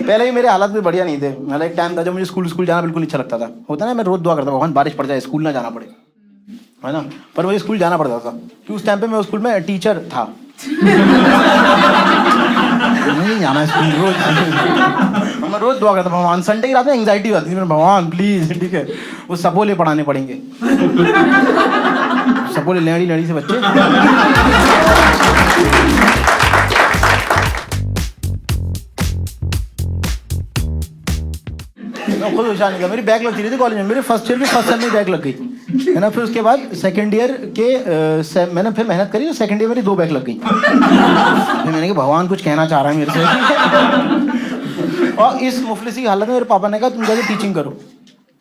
पहले ही मेरे हालत भी बढ़िया नहीं थे। मतलब एक टाइम था जब मुझे स्कूल जाना बिल्कुल नहीं अच्छा लगता था। होता ना, मैं रोज दुआ करता भगवान बारिश पड़ जाए, स्कूल ना जाना पड़े, है ना। पर मुझे स्कूल जाना पड़ता था क्योंकि उस टाइम पे मैं उस स्कूल में टीचर था। नहीं जाना स्कूल रोज। मैं रोज दुआ करता भगवान। संडे की रात में एंग्जाइटी होती थी, भगवान प्लीज, ठीक है, वो सपोले पढ़ाने पड़ेंगे। सपोले लेड़ी लेड़ी से बच्चे। खुद होशियार नहीं था। मेरी बैक लगती रही थी कॉलेज में। मेरे फर्स्ट ईयर में बैक लग गई, है ना। फिर उसके बाद सेकंड ईयर के मैंने फिर मेहनत करी, तो सेकंड ईयर मेरी 2 बैक लग गई। फिर मैंने कहा भगवान कुछ कहना चाह रहा है मेरे से। और इस मुफलिसी हालत में मेरे पापा ने कहा तुम जाके टीचिंग करो।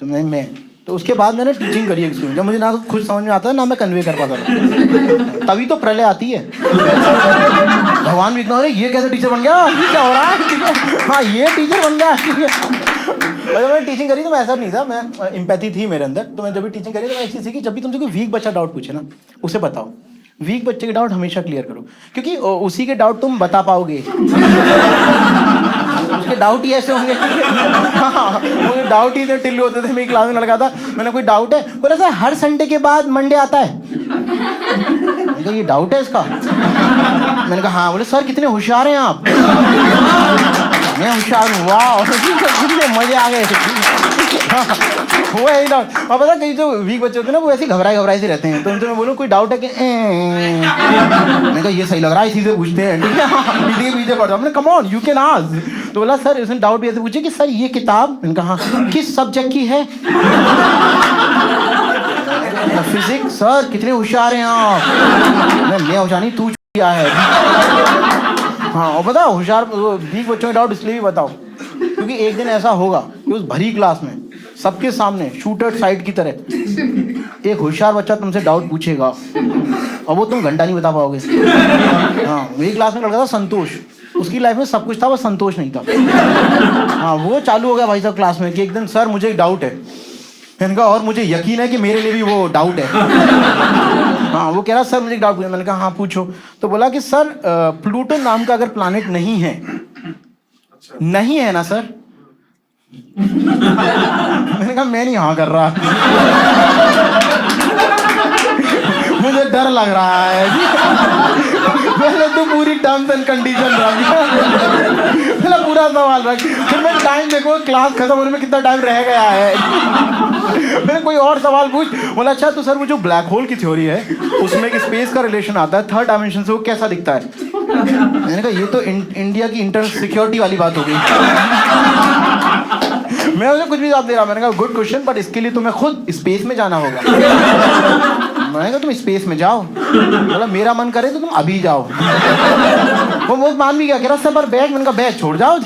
तो मैं तो उसके बाद मैंने टीचिंग करी एक स्कूल। जब मुझे ना खुद समझ में आता है ना मैं कन्वे कर पाता था, तभी तो प्रलय आती है। भगवान भी इतना, ये कैसे टीचर बन गया, ये क्या हो रहा है, हाँ ये टीचर बन गया। और जब मैंने टीचिंग करी तो मैं ऐसा नहीं था, मैं एम्पैथी थी मेरे अंदर। तो मैं जब भी टीचिंग करी तो मैं एक चीज़ सीखी, जब भी तुमसे कोई वीक बच्चा डाउट पूछे ना, उसे बताओ। वीक बच्चे के डाउट हमेशा क्लियर करो, क्योंकि उसी के डाउट तुम बता पाओगे। उसके डाउट ही ऐसे होंगे। हाँ, मुझे डाउट ही इतने टिल्लू होते थे। मेरी क्लास में लड़का था, मैंने कोई डाउट है, बोला सर हर संडे के बाद मंडे आता है। मैंने कहा ये डाउट है इसका। मैंने कहा हाँ। बोले सर कितने होशियार हैं आप। मैं होशियार हूँ, वाह, कितने मजे आ गए। वो है डाउट। और पता कई जो वीक बच्चे होते हैं ना, वो ऐसे घबराए से रहते हैं। तो उनसे मैं बोलूँ कोई डाउट है कि मैंने कहा ये सही लग रहा है, इसी से पूछते हैं, ठीक है, पीछे के पीछे पड़ जाओ। मैंने come on you can ask. तो बोला सर उसने डाउट भी ऐसे पूछे कि सर ये किताब, मैंने कहा हाँ, किस सब्जेक्ट की है। फिजिक्स। सर कितने होशियार हैं आप। मैं होशियार नहीं, तू क्या है। हाँ, और बताओ होशियार वीक बच्चों के डाउट इसलिए भी बताओ क्योंकि एक दिन ऐसा होगा कि उस भरी क्लास में सबके सामने शूटर साइड की तरह एक होशियार बच्चा तुमसे डाउट पूछेगा और वो तुम घंटा नहीं बता पाओगे। हाँ, मेरी क्लास में लड़का था संतोष, उसकी लाइफ में सब कुछ था, बस संतोष नहीं था। हाँ, वो चालू हो गया भाई साहब क्लास में कि एक दिन सर मुझे एक डाउट है। मैंने कहा और मुझे यकीन है कि मेरे लिए भी वो डाउट है। हाँ, वो कह रहा सर मुझे एक डाउट पूछा। मैंने कहा हाँ पूछो। तो बोला कि सर प्लूटो नाम का अगर प्लैनेट नहीं है, नहीं है ना सर। मैंने कहा मैं नहीं हाँ कर रहा, मुझे डर लग रहा है। पहले तो पूरी टर्म्स एंड कंडीशन पहले पूरा सवाल रख, फिर मैं टाइम देखो क्लास खत्म होने में कितना टाइम रह गया है। मैंने कोई और सवाल पूछ। बोला अच्छा तो सर वो जो ब्लैक होल की थ्योरी है उसमें एक स्पेस का रिलेशन आता है, थर्ड डायमेंशन से वो कैसा दिखता है। मैंने कहा ये तो इंडिया की इंटरनल सिक्योरिटी वाली बात हो गई। मैं उसे कुछ भी जवाब दे रहा। मैंने कहा गुड क्वेश्चन, बट इसके लिए तुम्हें खुद स्पेस में जाना होगा। मैंने कहा तुम स्पेस में जाओ। बोला मेरा मन करे तो तुम अभी जाओ। वो बहुत मान भी गया, कह रहा सर पर बैग। मैंने कहा बैग छोड़ जाओ।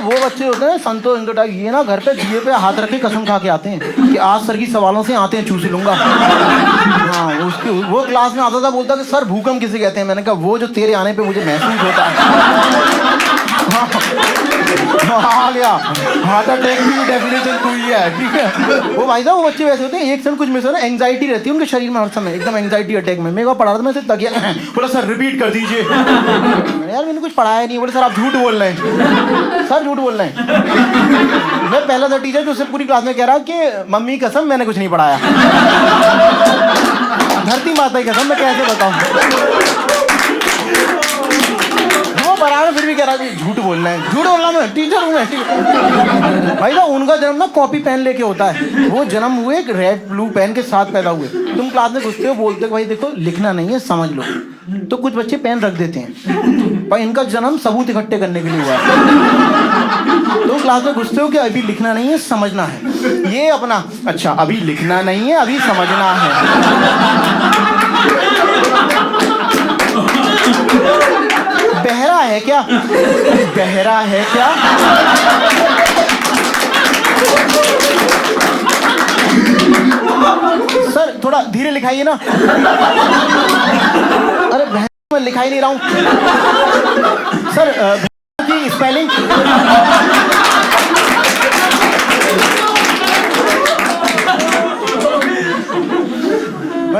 वो बच्चे होते हैं संतोष टाइप, ये ना घर पे दिए पे हाथ रख के कसम खा के आते हैं कि आज सर की सवालों से आते हैं चूस लूंगा। हाँ, उसकी वो क्लास में आता था, बोलता कि सर भूकंप किसे कहते हैं। मैंने कहा वो जो तेरे आने पे मुझे महसूस होता है। आ गया हार्ट अटैक की डेफिनेशन तू ही है, ठीक है। वो भाई साहब वो बच्चे वैसे होते हैं, एक सेकंड कुछ मिस हो ना एंग्जाइटी रहती है उनके शरीर में हर समय, एकदम एंग्जाइटी अटैक में। मेरे को पढ़ा था, मैं सिर्फ तकिया बोला सर रिपीट कर दीजिए। यार मैंने कुछ पढ़ाया नहीं। बोले सर आप झूठ बोल रहे हैं। सर झूठ बोल रहे हैं। मैं पहला था टीचर जो उससे पूरी क्लास में कह रहा कि मम्मी कसम मैंने कुछ नहीं पढ़ाया। धरती माता की कसम, मैं कैसे बताऊं। बराबर फिर भी कह रहा है झूठ बोलना है, झूठ बोलना। मैं टीचर हूँ मैं, भाई साहब उनका जन्म ना कॉपी पेन लेके होता है। वो जन्म हुए एक रेड ब्लू पेन के साथ पैदा हुए। तुम क्लास में घुसते हो, बोलते हो भाई देखो लिखना नहीं है समझ लो, तो कुछ बच्चे पेन रख देते हैं। भाई इनका जन्म सबूत इकट्ठे करने के लिए हुआ है। तो क्लास में घुसते हो कि अभी लिखना नहीं है समझना है। ये अपना अच्छा अभी लिखना नहीं है अभी समझना है। बहरा है क्या, बहरा है क्या। सर थोड़ा धीरे लिखाइए ना। अरे मैं लिखा ही नहीं रहा हूँ सर। की स्पेलिंग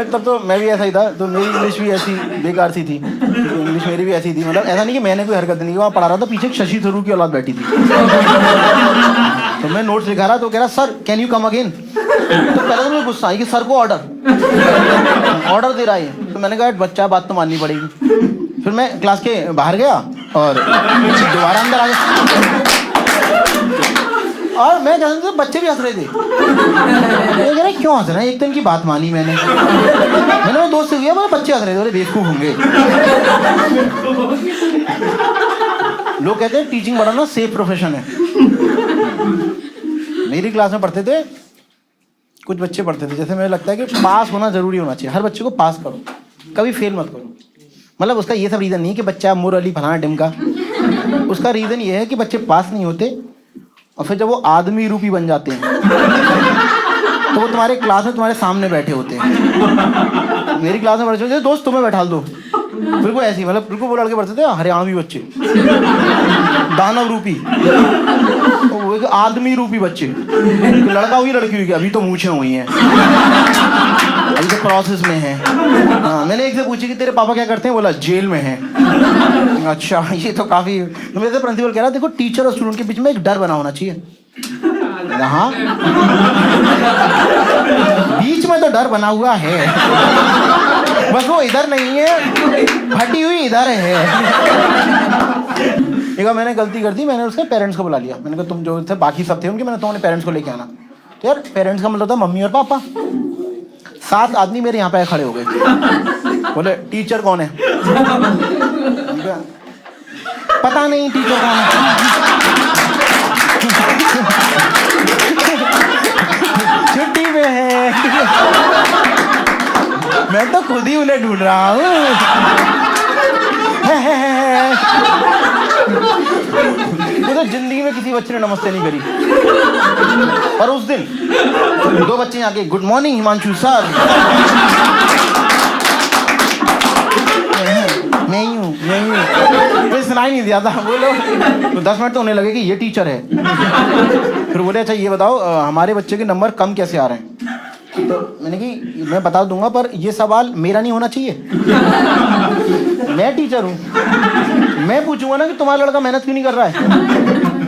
मैं तब तो मैं भी ऐसा ही था, तो मेरी इंग्लिश भी ऐसी बेकार सी थी, इंग्लिश मेरी भी ऐसी थी, मतलब ऐसा नहीं कि मैंने कोई हरकत नहीं की, वहाँ पढ़ा रहा था, पीछे एक शशि थरूर की औलाद बैठी थी, तो मैं नोट्स लिखा रहा, तो कह रहा sir can you come again. तो पहले तो मुझे गुस्सा आई कि सर को ऑर्डर दे रहा है, तो मैंने कहा बच्चा बात तो माननी पड़ेगी। फिर मैं क्लास के बाहर गया और दोबारा अंदर आ गया, और मैं कहता था बच्चे भी हंस रहे थे, मैं कह रहा क्यों हंस रहे हैं, एक दिन की बात मानी मैंने मेरे दोस्त से किया, बच्चे हंस रहे थे, बोले बेवकूफ होंगे। लोग कहते हैं टीचिंग बड़ा ना सेफ प्रोफेशन है। मेरी क्लास में पढ़ते थे कुछ बच्चे पढ़ते थे, जैसे मुझे लगता है कि पास होना जरूरी होना चाहिए, हर बच्चे को पास करो, कभी फेल मत करो। मतलब उसका ये सब रीज़न नहीं कि बच्चा मुरली फलाना टिमका, उसका रीज़न ये है कि बच्चे पास नहीं होते और फिर जब वो आदमी रूपी बन जाते हैं तो वो तुम्हारे क्लास में तुम्हारे सामने बैठे होते हैं। मेरी क्लास में बैठे होते दोस्त तुम्हें बैठा दो, बिल्कुल ऐसी, मतलब बिल्कुल वो लड़के पढ़ते थे हरियाणवी बच्चे, दानव रूपी, वो एक आदमी रूपी बच्चे, लड़का हुई लड़की हुई, अभी तो मूछें हुई हैं, अभी तो प्रोसेस में है। हाँ, मैंने एक से पूछी कि तेरे पापा क्या करते हैं, बोला जेल में है। अच्छा ये तो काफी, तो मेरे से प्रिंसिपल कह रहा देखो टीचर और स्टूडेंट के बीच में एक डर बना होना चाहिए। हाँ बीच में तो डर बना हुआ है, बस वो इधर नहीं है, फटी हुई इधर है। एक बार मैंने गलती कर दी, मैंने उसके पेरेंट्स को बुला लिया, मैंने कहा तुम जो थे बाकी सब थे उनके, मैंने तुम्हारे पेरेंट्स को लेके आना। तो यार पेरेंट्स का मतलब था मम्मी और पापा, 7 आदमी मेरे यहाँ पे खड़े हो गए, बोले टीचर कौन है, पता नहीं टीचर कौन है, छुट्टी में है। मैं तो खुद ही उन्हें ढूंढ रहा हूँ। वो तो जिंदगी में किसी बच्चे ने नमस्ते नहीं करी, और उस दिन 2 बच्चे आके गुड मॉर्निंग हिमांशु सर, मैं ही हूँ, मुझे सुनाई नहीं दिया था। बोलो तो 10 मिनट तो होने लगे कि ये टीचर है। फिर बोले अच्छा ये बताओ हमारे बच्चे के नंबर कम कैसे आ रहे हैं। तो मैंने कि मैं बता दूंगा पर ये सवाल मेरा नहीं होना चाहिए, मैं टीचर हूँ, मैं पूछूंगा ना कि तुम्हारा लड़का मेहनत क्यों नहीं कर रहा है।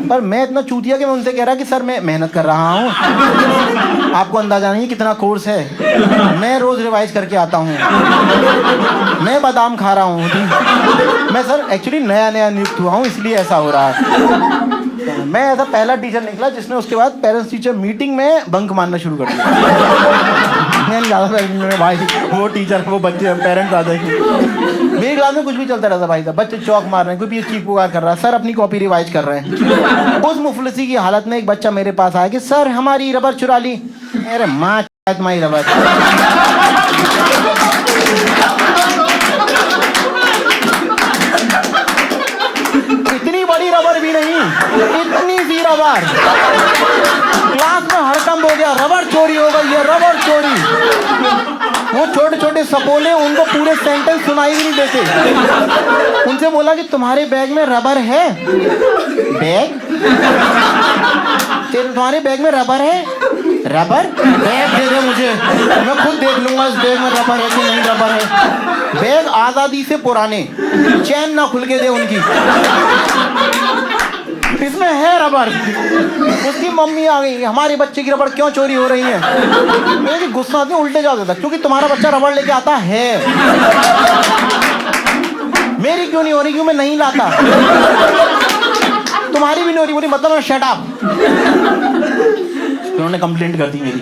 पर मैं इतना चूतिया कि मैं उनसे कह रहा कि सर मैं मेहनत कर रहा हूँ, आपको अंदाजा नहीं कितना कोर्स है, मैं रोज रिवाइज करके आता हूँ, मैं बादाम खा रहा हूँ, मैं सर एक्चुअली नया नियुक्त हुआ हूँ इसलिए ऐसा हो रहा है। मैं ऐसा पहला टीचर निकला जिसने उसके बाद पेरेंट्स टीचर मीटिंग में बंक मारना शुरू कर दिया। मैंने ज़्यादा भाई वो टीचर वो बच्चे पेरेंट्स आ जाएंगे। मेरी क्लास में कुछ भी चलता रहता भाई साहब, बच्चे चौक मार रहे हैं, कोई भी चीख पुकार कर रहा है, सर अपनी कॉपी रिवाइज कर रहे हैं। उस मुफलिसी की हालत में एक बच्चा मेरे पास आया कि सर हमारी रबर चुरा ली। अरे माँ तुम्हारी रबर, इतनी बड़ी रबर भी नहीं, इतनी सी रबर। क्लास में हड़कंप हो गया, रबर चोरी हो गई है, रबर चोरी। वो छोटे छोटे सपोले उनको पूरे सेंटेंस सुनाई भी नहीं देते। उनसे बोला कि तुम्हारे बैग में रबर है, बैग तुम्हारे बैग में रबर है, रबर बैग दे दे मुझे, मैं खुद देख लूंगा इस बैग में रबर है कि नहीं रबर है। बैग आजादी से पुराने, चैन ना खुल के दे उनकी, इसमें है रबर। उसकी मम्मी आ गई, हमारे बच्चे की रबर क्यों चोरी हो रही है। मेरे गुस्सा आते उल्टे जा देता, क्योंकि तुम्हारा बच्चा रबर लेके आता है, मेरी क्यों नहीं हो रही, क्यों मैं नहीं लाता, तुम्हारी भी नहीं हो रही, बोली मतलब शट अप। उन्होंने कंप्लेंट कर दी मेरी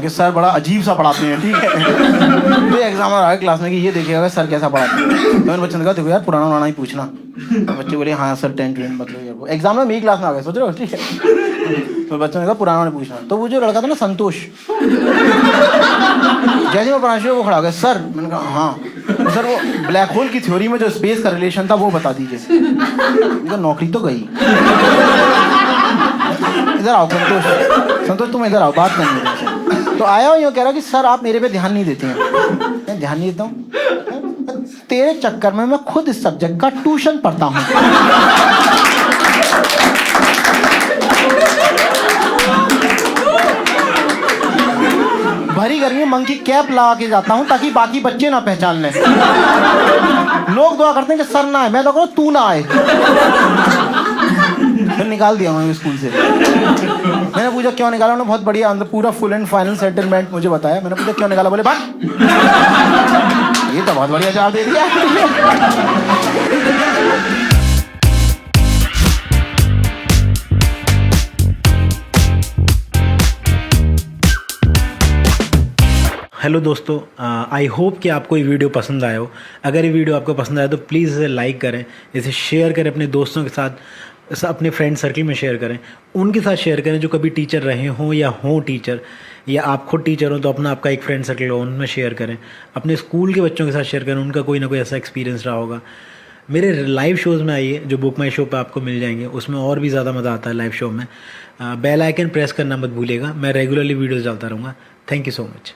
कि सर बड़ा अजीब सा पढ़ाते हैं, ठीक है। तो एग्जाम आ रहा है क्लास में कि ये देखिएगा सर कैसा पढ़ाते हैं। तो मैंने बच्चे ने कहा देखो यार पुराना पुराना ही पूछना। तो बच्चे बोले हाँ सर 10 मतलब यार एग्जाम में मेरी क्लास में आ गए, सोच रहे हो, ठीक है। तो बच्चों ने कहा पुराना नहीं पूछना। तो वो जो लड़का था ना संतोष, जैसे मैं पढ़ा वो खड़ा हो गया, सर मैंने कहा हाँ सर वो ब्लैक होल की थ्योरी में जो स्पेस का रिलेशन था वो बता दीजिए। नौकरी तो गई। इधर आओ संतोष तुम इधर आओ, बात करनी है। तो आया यूँ कह रहा कि सर आप मेरे पे ध्यान नहीं देते हैं। मैं ध्यान नहीं देता हूँ, तेरे चक्कर में मैं खुद इस सब्जेक्ट का ट्यूशन पढ़ता हूँ। भरी गर्मी में मंकी कैप लगा के जाता हूँ ताकि बाकी बच्चे ना पहचान लें। लोग दुआ करते हैं कि सर ना आए, मैं तो कहूँ तू ना आए। फिर निकाल दिया उन्होंने स्कूल से। मैंने पूछा क्यों निकाला, उन्होंने बहुत बढ़िया अंदर पूरा फुल एंड फाइनल सेटलमेंट मुझे बताया। मैंने पूछा क्यों निकाला, बोले भाग। ये तो बहुत बढ़िया जवाब दे दिया। हेलो दोस्तों, आई होप कि आपको ये वीडियो पसंद आया हो। अगर ये वीडियो आपको पसंद आया तो प्लीज़ इसे लाइक करें, इसे शेयर करें अपने दोस्तों के साथ, अपने फ्रेंड सर्कल में शेयर करें, उनके साथ शेयर करें जो कभी टीचर रहे हों या हों टीचर, या आप खुद टीचर हो तो अपना आपका एक फ्रेंड सर्कल हो उनमें शेयर करें। अपने स्कूल के बच्चों के साथ शेयर करें, उनका कोई ना कोई ऐसा एक्सपीरियंस रहा होगा। मेरे लाइव शोज़ में आइए जो बुक माई शो पे आपको मिल जाएंगे, उसमें और भी ज़्यादा मज़ा आता है लाइव शो में। बेल आइकन प्रेस करना मत भूलिएगा, मैं रेगुलरली वीडियोज़ डालता रहूँगा। Thank you so much.